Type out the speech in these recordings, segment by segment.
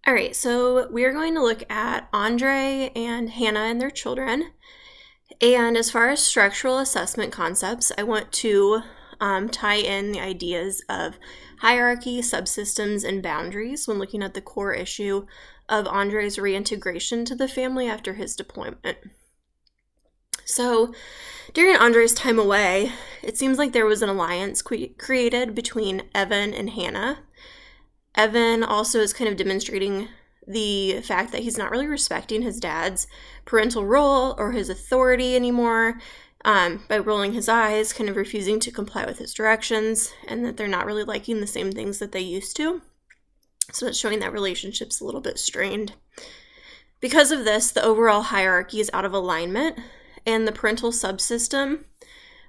All right, so we're going to look at Andre and Hannah and their children. And as far as structural assessment concepts, I want to tie in the ideas of hierarchy, subsystems, and boundaries when looking at the core issue of Andre's reintegration to the family after his deployment. So during Andre's time away, it seems like there was an alliance created between Evan and Hannah. Evan also is kind of demonstrating the fact that he's not really respecting his dad's parental role or his authority anymore by rolling his eyes, kind of refusing to comply with his directions, and that they're not really liking the same things that they used to. So it's showing that relationship's a little bit strained. Because of this, the overall hierarchy is out of alignment, and the parental subsystem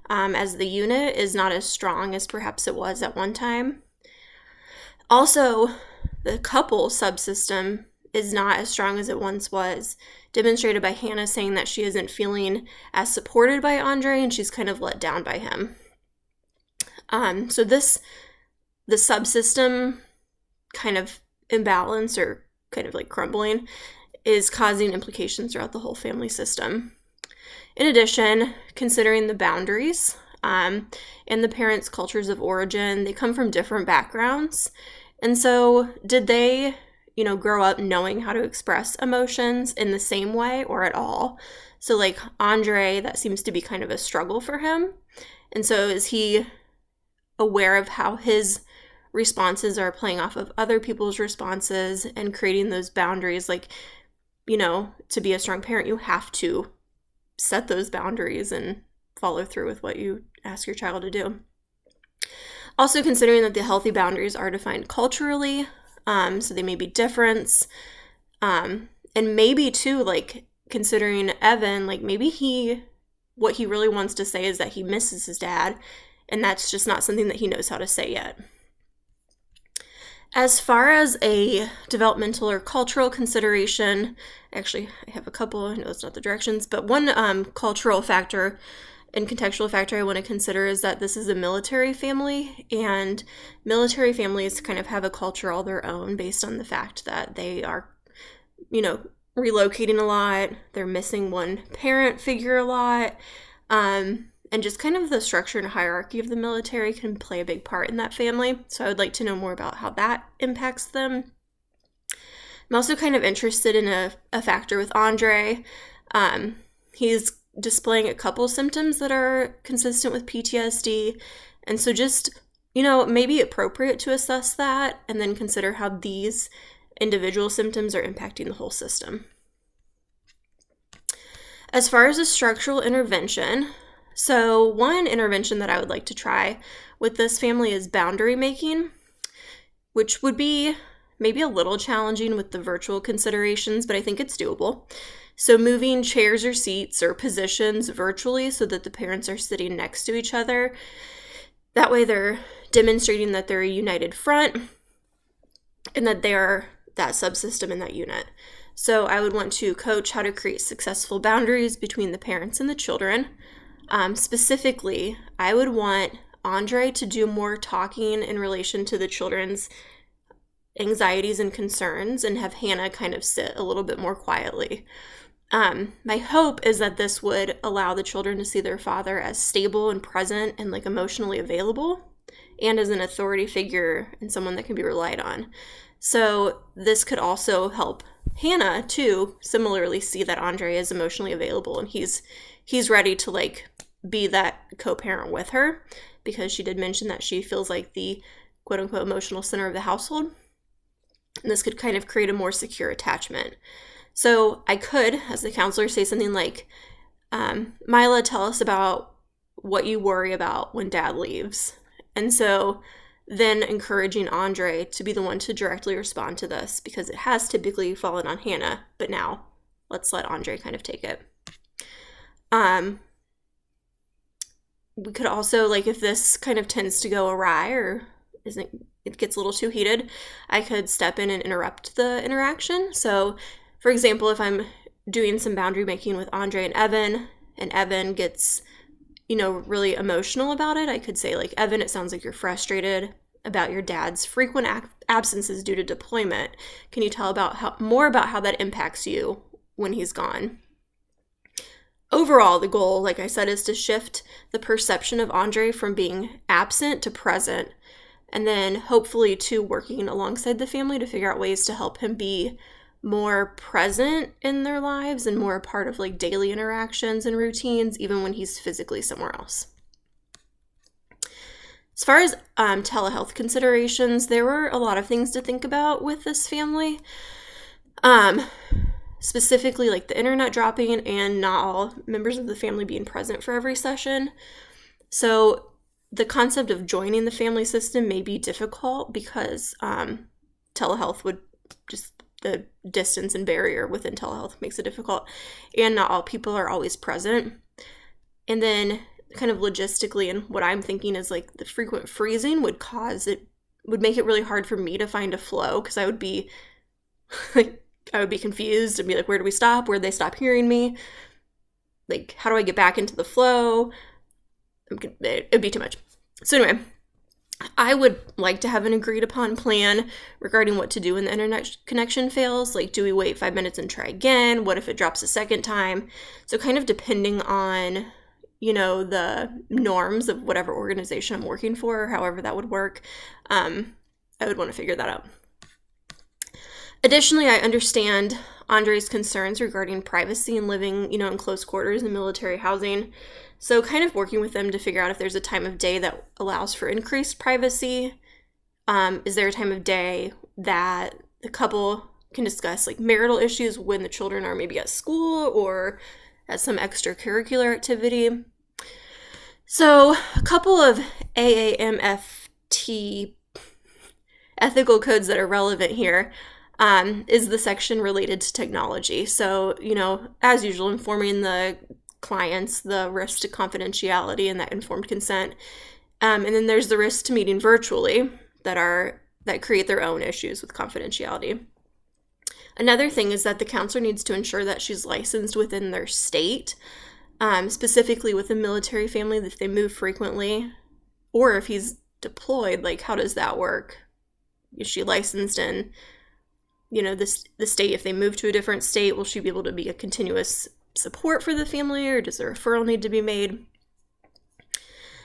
as the unit is not as strong as perhaps it was at one time. Also, the couple subsystem is not as strong as it once was, demonstrated by Hannah saying that she isn't feeling as supported by Andre and she's kind of let down by him. So the subsystem kind of imbalance or kind of like crumbling is causing implications throughout the whole family system. In addition, considering the boundaries and the parents' cultures of origin, they come from different backgrounds. And so did they, grow up knowing how to express emotions in the same way or at all? So like Andre, that seems to be kind of a struggle for him. And so is he aware of how his responses are playing off of other people's responses and creating those boundaries? Like, to be a strong parent, you have to set those boundaries and follow through with what you ask your child to do. Also considering that the healthy boundaries are defined culturally, so they may be different. And maybe too, like considering Evan, like maybe what he really wants to say is that he misses his dad, and that's just not something that he knows how to say yet. As far as a developmental or cultural consideration, actually I have a couple, I know it's not the directions, but one cultural factor and contextual factor I want to consider is that this is a military family, and military families kind of have a culture all their own based on the fact that they are, relocating a lot, they're missing one parent figure a lot, and just kind of the structure and hierarchy of the military can play a big part in that family. So I would like to know more about how that impacts them. I'm also kind of interested in a factor with Andre. He's displaying a couple symptoms that are consistent with PTSD. And so just, maybe appropriate to assess that and then consider how these individual symptoms are impacting the whole system. As far as a structural intervention, so one intervention that I would like to try with this family is boundary making, which would be maybe a little challenging with the virtual considerations, but I think it's doable. So moving chairs or seats or positions virtually so that the parents are sitting next to each other. That way they're demonstrating that they're a united front and that they are that subsystem in that unit. So I would want to coach how to create successful boundaries between the parents and the children. Specifically, I would want Andre to do more talking in relation to the children's anxieties and concerns and have Hannah kind of sit a little bit more quietly. My hope is that this would allow the children to see their father as stable and present and like emotionally available and as an authority figure and someone that can be relied on. So this could also help Hannah too similarly see that Andre is emotionally available and he's ready to like be that co-parent with her, because she did mention that she feels like the quote unquote emotional center of the household. And this could kind of create a more secure attachment. So I could, as the counselor, say something like, Mila, tell us about what you worry about when dad leaves. And so then encouraging Andre to be the one to directly respond to this, because it has typically fallen on Hannah, but now let's let Andre kind of take it. We could also, like, if this kind of tends to go awry or it gets a little too heated, I could step in and interrupt the interaction. So, for example, if I'm doing some boundary making with Andre and Evan gets, really emotional about it, I could say, like, Evan, it sounds like you're frustrated about your dad's frequent absences due to deployment. Can you tell more about how that impacts you when he's gone? Overall, the goal, like I said, is to shift the perception of Andre from being absent to present, and then hopefully to working alongside the family to figure out ways to help him be more present in their lives and more a part of like daily interactions and routines, even when he's physically somewhere else. As far as telehealth considerations, there were a lot of things to think about with this family. Specifically like the internet dropping and not all members of the family being present for every session. So the concept of joining the family system may be difficult because telehealth would just, the distance and barrier within telehealth makes it difficult, and not all people are always present. And then kind of logistically, and what I'm thinking is like the frequent freezing would make it really hard for me to find a flow, because I would be confused and be like, where do we stop? Where do they stop hearing me? Like, how do I get back into the flow? It'd be too much. So anyway, I would like to have an agreed upon plan regarding what to do when the internet connection fails. Like, do we wait 5 minutes and try again? What if it drops a second time? So kind of depending on, the norms of whatever organization I'm working for, or however that would work, I would want to figure that out. Additionally, I understand Andre's concerns regarding privacy and living, in close quarters in military housing. So kind of working with them to figure out if there's a time of day that allows for increased privacy. Is there a time of day that the couple can discuss like marital issues when the children are maybe at school or at some extracurricular activity? So a couple of AAMFT ethical codes that are relevant here. Is the section related to technology. So, as usual, informing the clients the risk to confidentiality and that informed consent. And then there's the risk to meeting virtually that create their own issues with confidentiality. Another thing is that the counselor needs to ensure that she's licensed within their state, specifically with a military family if they move frequently, or if he's deployed, like how does that work? Is she licensed in the state? If they move to a different state, will she be able to be a continuous support for the family, or does a referral need to be made?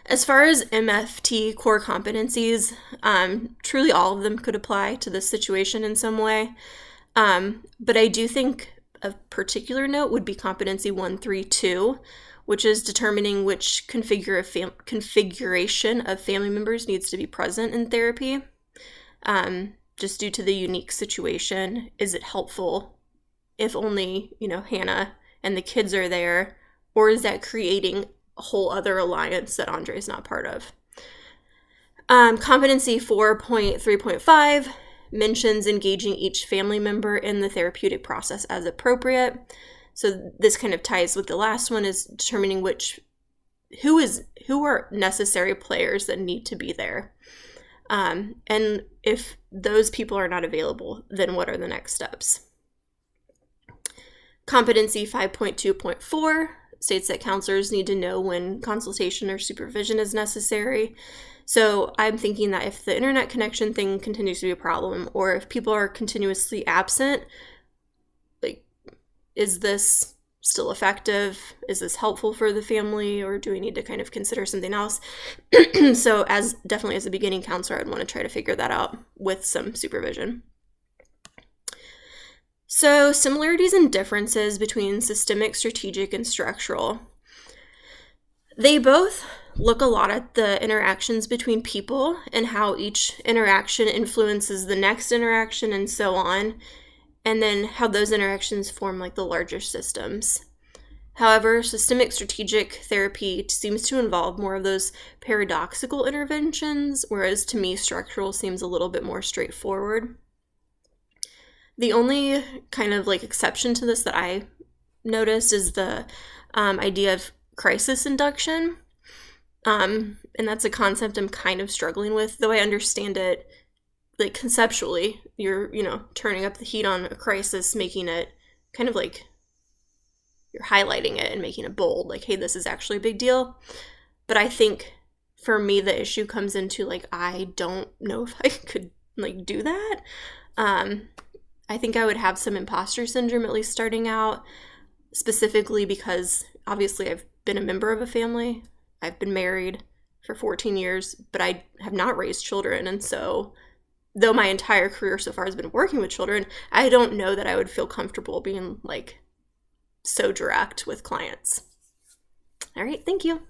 As far as MFT core competencies, truly all of them could apply to this situation in some way. But I do think a particular note would be competency 132, which is determining which configuration of family members needs to be present in therapy. Just due to the unique situation, is it helpful if only, Hannah and the kids are there, or is that creating a whole other alliance that Andre is not part of? Competency 4.3.5 mentions engaging each family member in the therapeutic process as appropriate. So this kind of ties with the last one, is determining who are necessary players that need to be there. And if those people are not available, then what are the next steps? Competency 5.2.4 states that counselors need to know when consultation or supervision is necessary. So I'm thinking that if the internet connection thing continues to be a problem, or if people are continuously absent, like, is this still effective? Is this helpful for the family, or do we need to kind of consider something else? So definitely as a beginning counselor, I'd want to try to figure that out with some supervision. So similarities and differences between systemic, strategic, and structural. They both look a lot at the interactions between people and how each interaction influences the next interaction and so on, and then how those interactions form like the larger systems. However, systemic strategic therapy seems to involve more of those paradoxical interventions, whereas to me, structural seems a little bit more straightforward. The only kind of like exception to this that I noticed is the idea of crisis induction. And that's a concept I'm kind of struggling with, though I understand it, like conceptually. You're, turning up the heat on a crisis, making it kind of like you're highlighting it and making it bold, like, hey, this is actually a big deal. But I think for me, the issue comes into like, I don't know if I could like do that. I think I would have some imposter syndrome, at least starting out, specifically because obviously I've been a member of a family. I've been married for 14 years, but I have not raised children. And so though my entire career so far has been working with children, I don't know that I would feel comfortable being like so direct with clients. All right, thank you.